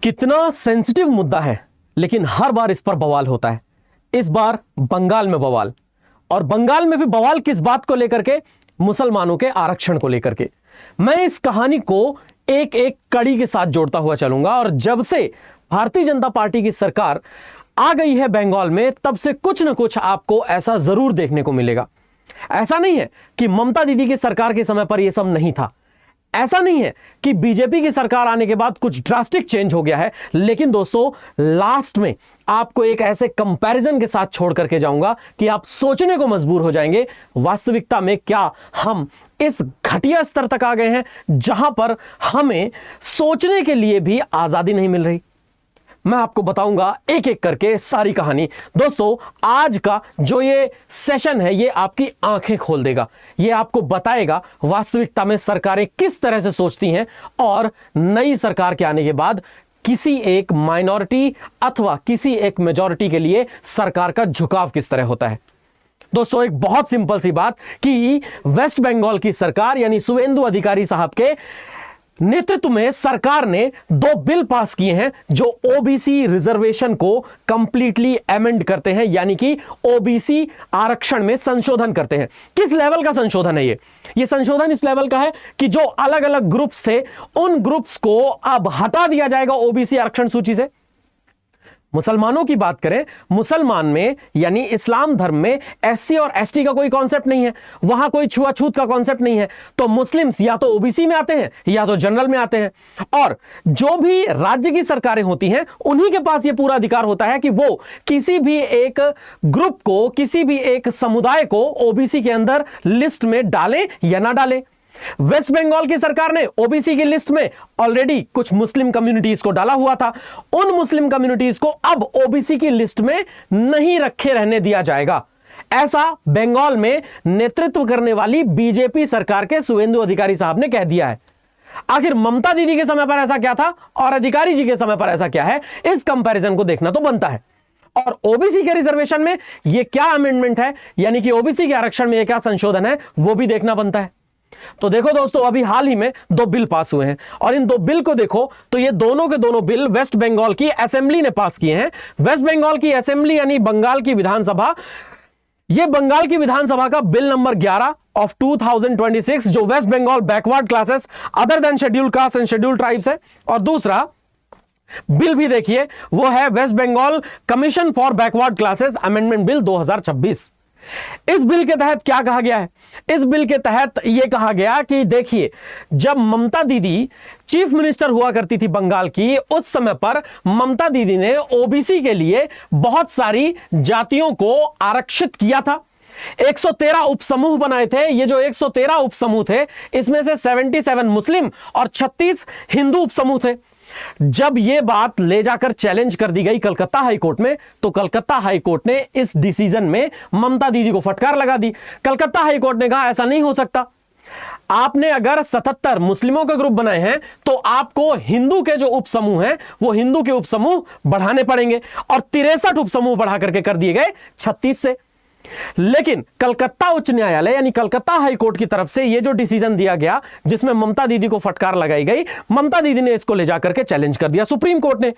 कितना सेंसिटिव मुद्दा है, लेकिन हर बार इस पर बवाल होता है। इस बार बंगाल में बवाल, और बंगाल में भी बवाल किस बात को लेकर के? मुसलमानों के आरक्षण को लेकर के। मैं इस कहानी को एक एक कड़ी के साथ जोड़ता हुआ चलूंगा, और जब से भारतीय जनता पार्टी की सरकार आ गई है बंगाल में, तब से कुछ ना कुछ आपको ऐसा जरूर देखने को मिलेगा। ऐसा नहीं है कि ममता दीदी की सरकार के समय पर यह सब नहीं था, ऐसा नहीं है कि बीजेपी की सरकार आने के बाद कुछ ड्रास्टिक चेंज हो गया है, लेकिन दोस्तों लास्ट में आपको एक ऐसे कंपैरिजन के साथ छोड़ करके जाऊंगा कि आप सोचने को मजबूर हो जाएंगे, वास्तविकता में क्या हम इस घटिया स्तर तक आ गए हैं जहां पर हमें सोचने के लिए भी आजादी नहीं मिल रही। मैं आपको बताऊंगा एक एक करके सारी कहानी। दोस्तों आज का जो ये सेशन है, ये आपकी आंखें खोल देगा, ये आपको बताएगा वास्तविकता में सरकारें किस तरह से सोचती हैं, और नई सरकार के आने के बाद किसी एक माइनॉरिटी अथवा किसी एक मेजॉरिटी के लिए सरकार का झुकाव किस तरह होता है। दोस्तों एक बहुत सिंपल सी बात कि वेस्ट बंगाल की सरकार यानी शुवेंदु अधिकारी साहब के नेतृत्व में सरकार ने 2 बिल पास किए हैं जो ओबीसी रिजर्वेशन को कंप्लीटली अमेंड करते हैं, यानी कि ओबीसी आरक्षण में संशोधन करते हैं। किस लेवल का संशोधन है ये संशोधन इस लेवल का है कि जो अलग अलग ग्रुप्स थे, उन ग्रुप्स को अब हटा दिया जाएगा ओबीसी आरक्षण सूची से। मुसलमानों की बात करें, मुसलमान में यानी इस्लाम धर्म में एससी और एसटी का कोई कॉन्सेप्ट नहीं है, वहां कोई छुआछूत का कॉन्सेप्ट नहीं है। तो मुस्लिम्स या तो ओबीसी में आते हैं या तो जनरल में आते हैं, और जो भी राज्य की सरकारें होती हैं उन्हीं के पास यह पूरा अधिकार होता है कि वो किसी भी एक ग्रुप को, किसी भी एक समुदाय को ओबीसी के अंदर लिस्ट में डालें या ना डालें। वेस्ट बंगाल की सरकार ने ओबीसी की लिस्ट में ऑलरेडी कुछ मुस्लिम कम्युनिटीज को डाला हुआ था, उन मुस्लिम कम्युनिटीज को अब ओबीसी की लिस्ट में नहीं रखे रहने दिया जाएगा। ऐसा बंगाल में नेतृत्व करने वाली बीजेपी सरकार के शुवेंदु अधिकारी साहब ने कह दिया है। आखिर ममता दीदी के समय पर ऐसा क्या था और अधिकारी जी के समय पर ऐसा क्या है, इस कंपैरिजन को देखना तो बनता है। और ओबीसी के रिजर्वेशन में यह क्या अमेंडमेंट है, यानी कि ओबीसी के आरक्षण में यह क्या संशोधन है, वो भी देखना बनता है। तो देखो दोस्तों, अभी हाल ही में 2 बिल पास हुए हैं, और इन 2 बिल को देखो तो ये दोनों के दोनों बिल वेस्ट बंगाल की असेंबली ने पास किए हैं। वेस्ट बंगाल की असेंबली यानी बंगाल की विधानसभा, ये बंगाल की विधानसभा का बिल नंबर 11 ऑफ 2026 जो West Bengal backward classes other than scheduled caste and scheduled tribes है, और दूसरा बिल भी देखिए वो है West Bengal commission for backward classes amendment bill 2026। इस बिल के तहत क्या कहा गया है? इस बिल के तहत यह कहा गया कि देखिए, जब ममता दीदी चीफ मिनिस्टर हुआ करती थी बंगाल की, उस समय पर ममता दीदी ने ओबीसी के लिए बहुत सारी जातियों को आरक्षित किया था। 113 उपसमूह बनाए थे। ये जो 113 उपसमूह थे, इसमें से 77 मुस्लिम और 36 हिंदू उपसमूह थे। जब यह बात ले जाकर चैलेंज कर दी गई कलकत्ता हाई कोर्ट में, तो कलकत्ता हाई कोर्ट ने इस डिसीजन में ममता दीदी को फटकार लगा दी। कलकत्ता हाई कोर्ट ने कहा ऐसा नहीं हो सकता, आपने अगर 77 मुस्लिमों के ग्रुप बनाए हैं तो आपको हिंदू के जो उपसमूह हैं वो हिंदू के उपसमूह बढ़ाने पड़ेंगे, और 63 उपसमूह बढ़ा करके कर दिए गए 36 से। लेकिन कलकत्ता उच्च न्यायालय यानी कलकत्ता हाई कोर्ट की तरफ से यह जो डिसीजन दिया गया जिसमें ममता दीदी को फटकार लगाई गई, ममता दीदी ने इसको ले जाकर के चैलेंज कर दिया सुप्रीम कोर्ट ने।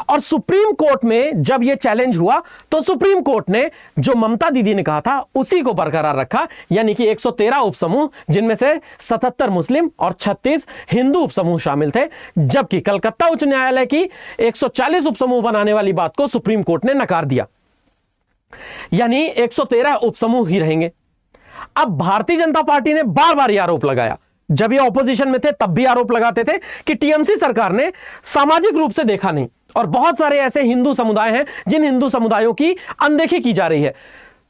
और सुप्रीम कोर्ट में जब यह चैलेंज हुआ तो सुप्रीम कोर्ट ने जो ममता दीदी ने कहा था उसी को बरकरार रखा, यानी कि 113 उपसमूह जिनमें से 77 मुस्लिम और 36 हिंदू उपसमूह शामिल थे, जबकि कलकत्ता उच्च न्यायालय की 140 उपसमूह बनाने वाली बात को सुप्रीम कोर्ट ने नकार दिया, यानी 113 उपसमूह ही रहेंगे। अब भारतीय जनता पार्टी ने बार बार यह आरोप लगाया, जब ये ऑपोजिशन में थे तब भी आरोप लगाते थे कि टीएमसी सरकार ने सामाजिक रूप से देखा नहीं, और बहुत सारे ऐसे हिंदू समुदाय हैं जिन हिंदू समुदायों की अनदेखी की जा रही है।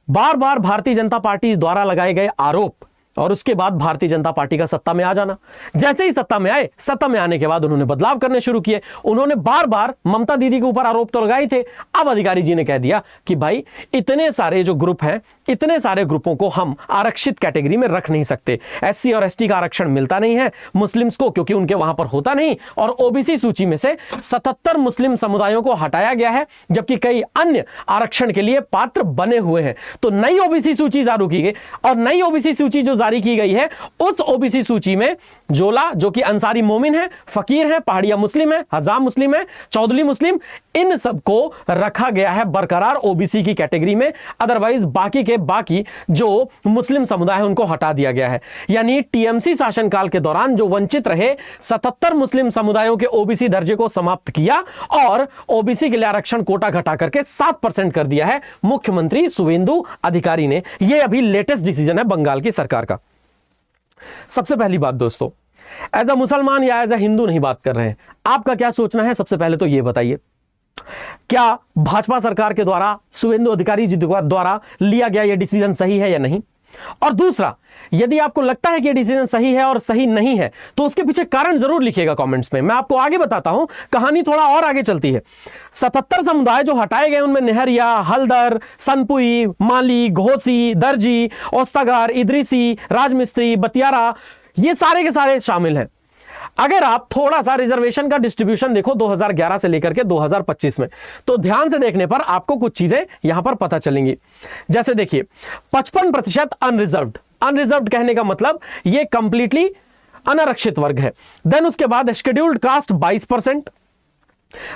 बार बार भारतीय जनता पार्टी द्वारा लगाए गए आरोप, और उसके बाद भारतीय जनता पार्टी का सत्ता में आ जाना। जैसे ही सत्ता में आए, सत्ता में आने के बाद उन्होंने बदलाव करने शुरू किए। उन्होंने बार बार ममता दीदी के ऊपर आरोप तो लगाए थे, अब अधिकारी जी ने कह दिया कि भाई इतने सारे जो ग्रुप हैं, इतने सारे ग्रुपों को हम आरक्षित कैटेगरी में रख नहीं सकते। एससी और एसटी का आरक्षण मिलता नहीं है मुस्लिम्स को, क्योंकि उनके वहां पर होता नहीं, और ओबीसी सूची में से 77 मुस्लिम समुदायों को हटाया गया है, जबकि कई अन्य आरक्षण के लिए पात्र बने हुए हैं। तो नई ओबीसी सूची जारी की गई, और नई ओबीसी सूची जो जारी की गई है, उस ओबीसी सूची में जोला, जो कि अंसारी मोमिन है, फकीर है, पहाड़िया मुस्लिम है, हजाम मुस्लिम है, चौधरी मुस्लिम, इन सबको रखा गया है बरकरार ओबीसी की कैटेगरी में। अदरवाइज बाकी के बाकी जो मुस्लिम समुदाय है उनको हटा दिया गया है। यानी टीएमसी शासनकाल के दौरान जो वंचित रहे 77 मुस्लिम समुदायों के ओबीसी दर्जे को समाप्त किया और ओबीसी के लिए आरक्षण कोटा घटा करके 7% कर दिया है मुख्यमंत्री शुवेंदु अधिकारी ने। यह अभी लेटेस्ट डिसीजन है बंगाल की सरकार का। सबसे पहली बात दोस्तों, एज अ मुसलमान या एज अ हिंदू नहीं बात कर रहे हैं, आपका क्या सोचना है सबसे पहले तो यह बताइए, क्या भाजपा सरकार के द्वारा शुवेंदु अधिकारी जी द्वारा लिया गया यह डिसीजन सही है या नहीं? और दूसरा, यदि आपको लगता है कि यह डिसीजन सही है और सही नहीं है तो उसके पीछे कारण जरूर लिखिएगा कमेंट्स में। मैं आपको आगे बताता हूं, कहानी थोड़ा और आगे चलती है। 77 समुदाय जो हटाए गए उनमें नेहरिया, हल्दर, सनपुई, माली, घोसी, दर्जी, ओस्तगार, इदरीसी, राजमिस्त्री, बतियारा, ये सारे के सारे शामिल हैं। अगर आप थोड़ा सा रिजर्वेशन का डिस्ट्रीब्यूशन देखो 2011 से लेकर के 2025 में, तो ध्यान से देखने पर आपको कुछ चीजें यहां पर पता चलेंगी। जैसे देखिए 55% अनरिजर्व्ड। अनरिजर्व्ड कहने का मतलब ये कंप्लीटली अनारक्षित वर्ग है। देन उसके बाद शेड्यूल्ड कास्ट 22%।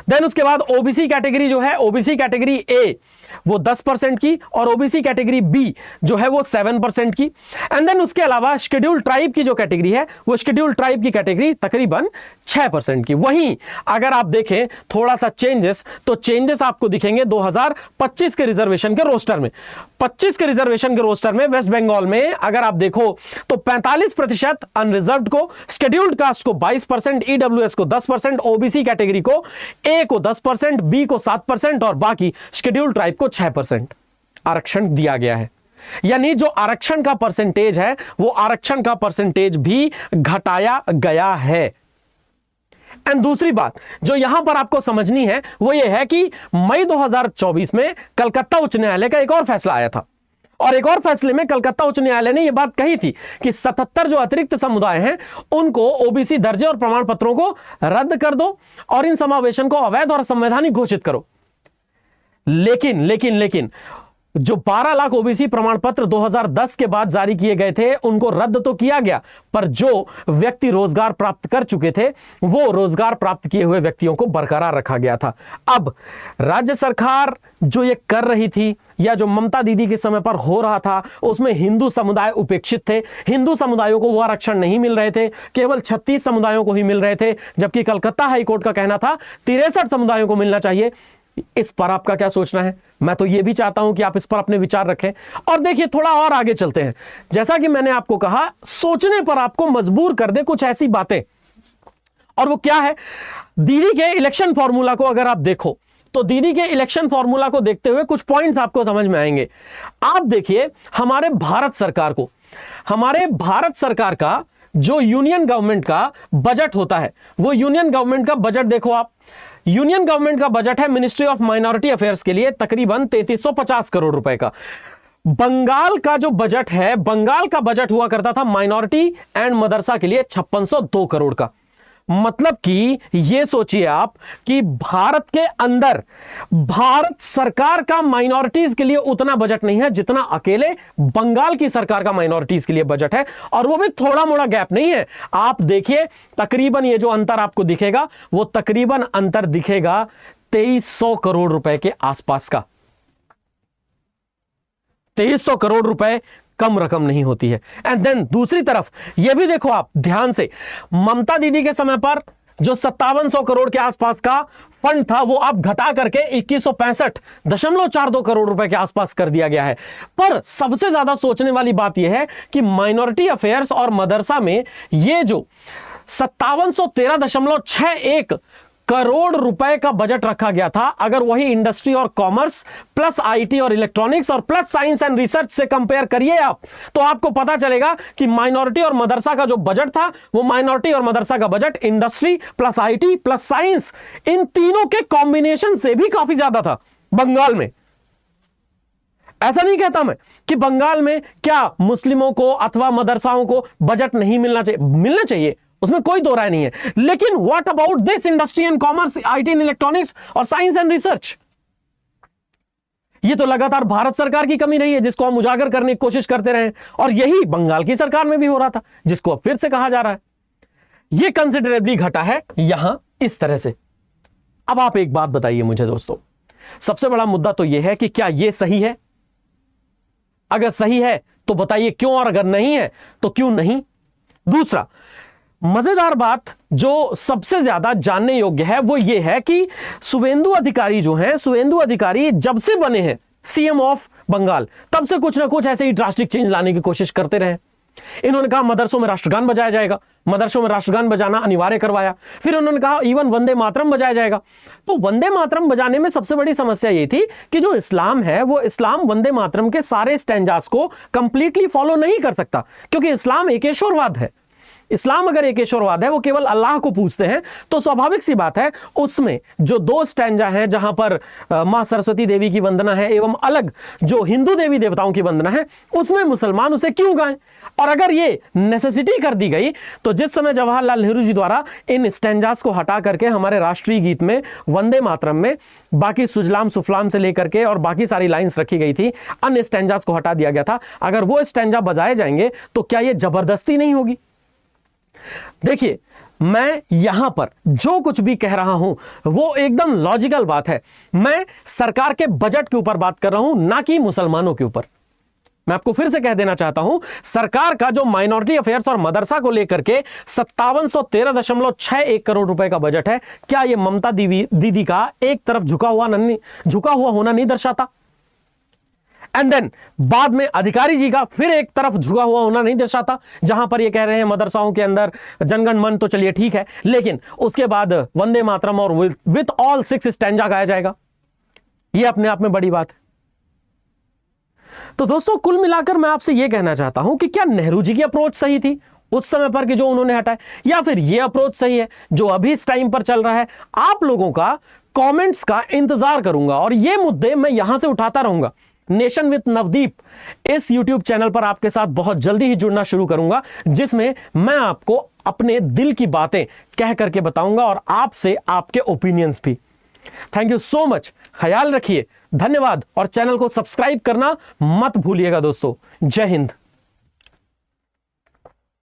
देन उसके बाद ओबीसी कैटेगरी जो है, ओबीसी कैटेगरी ए वो 10% की और ओबीसी कैटेगरी बी जो है वो 7% की। एंड देन उसके अलावा शेड्यूल्ड ट्राइब की जो कैटेगरी है वो शेड्यूल्ड ट्राइब की कैटेगरी तकरीबन 6% की। वहीं अगर आप देखें थोड़ा सा चेंजेस, तो चेंजेस आपको दिखेंगे 2025 के रिजर्वेशन के रोस्टर में। 25 के रिजर्वेशन के रोस्टर में वेस्ट बंगाल में अगर आप देखो तो 45% अनरिजर्व्ड को, शेड्यूल्ड कास्ट को 22%, ईडब्ल्यूएस को 10%, ओबीसी कैटेगरी को ए को 10%, बी को 7% और बाकी शेड्यूल्ड ट्राइब को 6% आरक्षण दिया गया है। यानी जो आरक्षण का परसेंटेज है वो आरक्षण का परसेंटेज भी घटाया गया है। एंड दूसरी बात जो यहां पर आपको समझनी है वो ये है कि मई 2024 में कलकत्ता उच्च न्यायालय का एक और फैसला आया था और एक और फैसले में कलकत्ता उच्च न्यायालय ने यह बात कही थी कि 77 जो अतिरिक्त समुदाय हैं उनको ओबीसी दर्जे और प्रमाण पत्रों को रद्द कर दो और इन समावेशन को अवैध और असंवैधानिक घोषित करो। लेकिन जो 12 लाख ओबीसी प्रमाण पत्र 2010 के बाद जारी किए गए थे उनको रद्द तो किया गया, पर जो व्यक्ति रोजगार प्राप्त कर चुके थे वो रोजगार प्राप्त किए हुए व्यक्तियों को बरकरार रखा गया था। अब राज्य सरकार जो ये कर रही थी या जो ममता दीदी के समय पर हो रहा था उसमें हिंदू समुदाय उपेक्षित थे। हिंदू समुदायों को वो आरक्षण नहीं मिल रहे थे, केवल 36 समुदायों को ही मिल रहे थे, जबकि कलकत्ता हाईकोर्ट का कहना था 63 समुदायों को मिलना चाहिए। इस पर आपका क्या सोचना है? मैं तो यह भी चाहता हूं कि आप इस पर अपने विचार रखें। और देखिए थोड़ा और आगे चलते हैं। जैसा कि मैंने आपको कहा, सोचने पर आपको मजबूर कर दे कुछ ऐसी बातें, और वो क्या है? दीदी के इलेक्शन फॉर्मूला को अगर आप देखो तो दीदी के इलेक्शन फॉर्मूला को देखते हुए कुछ पॉइंट्स आपको समझ में आएंगे। आप देखिए हमारे भारत सरकार को, हमारे भारत सरकार का जो यूनियन गवर्नमेंट का बजट होता है वो यूनियन गवर्नमेंट का बजट देखो आप। यूनियन गवर्नमेंट का बजट है मिनिस्ट्री ऑफ माइनॉरिटी अफेयर्स के लिए तकरीबन 3350 करोड़ रुपए का। बंगाल का जो बजट है, बंगाल का बजट हुआ करता था माइनॉरिटी एंड मदरसा के लिए 5602 करोड़ का। मतलब कि ये सोचिए आप कि भारत के अंदर भारत सरकार का माइनॉरिटीज के लिए उतना बजट नहीं है जितना अकेले बंगाल की सरकार का माइनॉरिटीज के लिए बजट है, और वो भी थोड़ा मोड़ा गैप नहीं है। आप देखिए तकरीबन ये जो अंतर आपको दिखेगा वो तकरीबन अंतर दिखेगा 2300 करोड़ रुपए के आसपास का। 2300 करोड़ रुपए कम रकम नहीं होती है। एंड देन दूसरी तरफ यह भी देखो आप ध्यान से, ममता दीदी के समय पर जो 5700 करोड़ के आसपास का फंड था वो अब घटा करके 2165.42 करोड़ रुपए के आसपास कर दिया गया है। पर सबसे ज्यादा सोचने वाली बात यह है कि माइनॉरिटी अफेयर्स और मदरसा में ये जो 5713.61 करोड़ रुपए का बजट रखा गया था, अगर वही इंडस्ट्री और कॉमर्स प्लस आईटी और इलेक्ट्रॉनिक्स और प्लस साइंस एंड रिसर्च से कंपेयर करिए आप, तो आपको पता चलेगा कि माइनॉरिटी और मदरसा का जो बजट था वो माइनॉरिटी और मदरसा का budget industry plus IT plus science इन तीनों के कॉम्बिनेशन से भी काफी ज्यादा था बंगाल में। ऐसा नहीं कहता मैं कि बंगाल में क्या मुस्लिमों को अथवा मदरसाओं को बजट नहीं मिलना चाहिए, मिलना चाहिए, उसमें कोई दो राय नहीं है। लेकिन what about this industry and commerce, IT and electronics और साइंस एंड रिसर्च? ये तो लगातार भारत सरकार की कमी रही है, जिसको हम उजागर करने की कोशिश करते रहे, और यही बंगाल की सरकार में भी हो रहा था, जिसको अब फिर से कहा जा रहा है। ये कंसिडरेबली घटा है यहां इस तरह से। अब आप एक बात बताइए मुझे दोस्तों, सबसे बड़ा मुद्दा तो यह है कि क्या यह सही है? अगर सही है तो बताइए क्यों, और अगर नहीं है तो क्यों नहीं? दूसरा मजेदार बात जो सबसे ज्यादा जानने योग्य है वो ये है कि शुवेंदु अधिकारी जो हैं, शुवेंदु अधिकारी जब से बने हैं सीएम ऑफ बंगाल, तब से कुछ ना कुछ ऐसे ही ड्रास्टिक चेंज लाने की कोशिश करते रहे। इन्होंने कहा मदरसों में राष्ट्रगान बजाया जाएगा, मदरसों में राष्ट्रगान बजाना अनिवार्य करवाया। फिर उन्होंने कहा इवन वंदे मातरम बजाया जाएगा। तो वंदे मातरम बजाने में सबसे बड़ी समस्या ये थी कि जो इस्लाम है वो इस्लाम वंदे मातरम के सारे स्टैंजास को कंप्लीटली फॉलो नहीं कर सकता, क्योंकि इस्लाम एकेश्वरवाद है। इस्लाम अगर एकेश्वरवाद है, वो केवल अल्लाह को पूजते हैं, तो स्वाभाविक सी बात है उसमें जो 2 स्टैंजा हैं जहां पर मां सरस्वती देवी की वंदना है एवं अलग जो हिंदू देवी देवताओं की वंदना है, उसमें मुसलमान उसे क्यों गाएं? और अगर ये नेसेसिटी कर दी गई तो जिस समय जवाहरलाल नेहरू जी द्वारा इन स्टैंजास को हटा करके हमारे राष्ट्रीय गीत में वंदे मातरम में बाकी सुजलाम सुफलाम से लेकर के और बाकी सारी लाइंस रखी गई थी, अन्य स्टैंजास को हटा दिया गया था, अगर वो स्टैंजा बजाए जाएंगे तो क्या ये जबरदस्ती नहीं होगी? देखिए, मैं यहां पर जो कुछ भी कह रहा हूं वो एकदम लॉजिकल बात है। मैं सरकार के बजट के ऊपर बात कर रहा हूं, ना कि मुसलमानों के ऊपर। मैं आपको फिर से कह देना चाहता हूं, सरकार का जो माइनॉरिटी अफेयर्स और मदरसा को लेकर के 5713.61 करोड़ रुपए का बजट है, क्या यह ममता दीदी का एक तरफ झुका हुआ होना नहीं दर्शाता? एंड देन बाद में अधिकारी जी का फिर एक तरफ झुका हुआ होना नहीं दर्शाता, जहां पर ये कह रहे हैं मदरसाओं के अंदर जनगण मन तो चलिए ठीक है, लेकिन उसके बाद वंदे मातरम और विथ ऑल 6 स्टैंजा गाया जाएगा। ये अपने आप में बड़ी बात है। तो दोस्तों, कुल मिलाकर मैं आपसे यह कहना चाहता हूं कि क्या नेहरू जी की अप्रोच सही थी उस समय पर कि जो उन्होंने हटाए, या फिर यह अप्रोच सही है जो अभी इस टाइम पर चल रहा है? आप लोगों का कमेंट्स का इंतजार करूंगा और ये मुद्दे मैं यहां से उठाता रहूंगा। नेशन विद नवदीप इस YouTube चैनल पर आपके साथ बहुत जल्दी ही जुड़ना शुरू करूंगा, जिसमें मैं आपको अपने दिल की बातें कह करके बताऊंगा और आपसे आपके ओपिनियंस भी। थैंक यू सो मच, ख्याल रखिए, धन्यवाद, और चैनल को सब्सक्राइब करना मत भूलिएगा दोस्तों। जय हिंद।